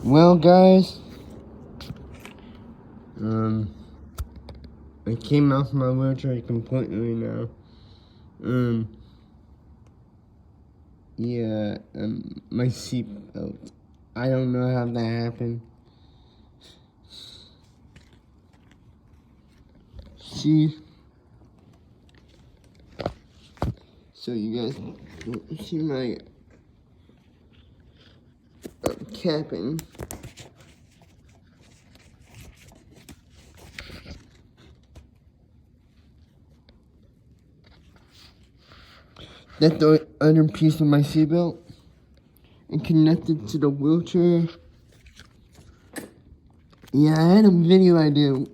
Well, guys, I came off my wheelchair completely now. My seatbelt. I don't know how that happened. See? So you guys see my capping. That's the other piece of my seatbelt. And connected to the wheelchair. Yeah, I had a video idea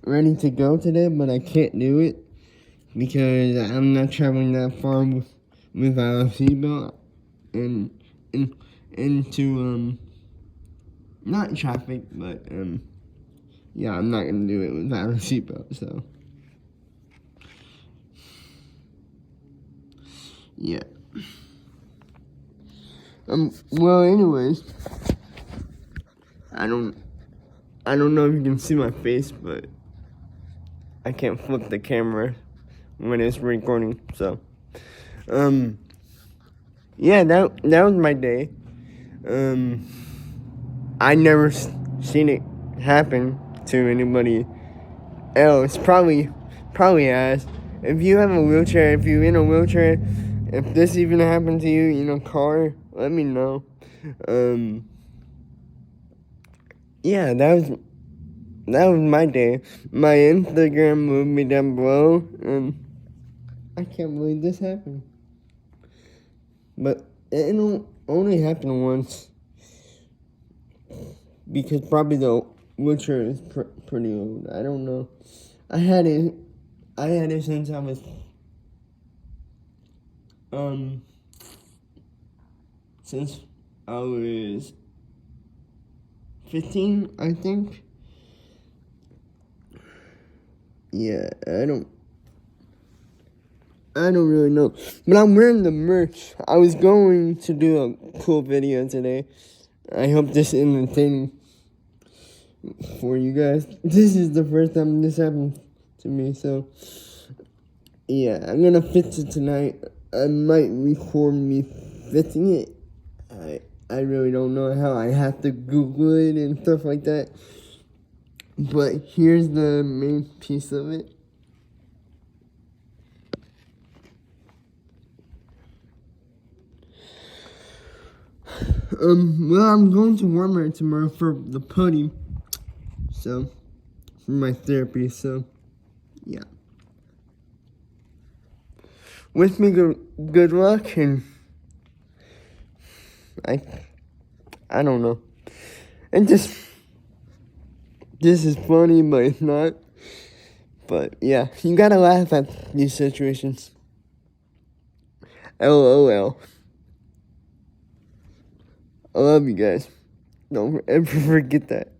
ready to go today, but I can't do it because I'm not traveling that far without a seatbelt and into not traffic, but yeah, I'm not gonna do it without a seatbelt. So yeah. Well, anyways, I don't know if you can see my face, but I can't flip the camera when it's recording. So, yeah, that was my day. I never seen it happen to anybody else. Probably has. If you have a wheelchair, if you're in a wheelchair, if this even happened to you in a car, let me know. Yeah, that was my day. My Instagram will be down below, and I can't believe this happened. But it only happened once, because probably the wheelchair is pretty old. I don't know. I had it since I was since I was 15, I think. Yeah, I don't really know. But I'm wearing the merch. I was going to do a cool video today. I hope this is entertaining for you guys. This is the first time this happened to me, so yeah, I'm gonna fix it tonight. I might record me fixing it. I really don't know how. I have to Google it and stuff like that. But here's the main piece of it. Well, I'm going to Walmart tomorrow for the putty. So, for my therapy, so, yeah. Wish me good luck, and I don't know. And this is funny, but it's not. But, yeah, you gotta laugh at these situations. LOL. I love you guys. Don't ever forget that.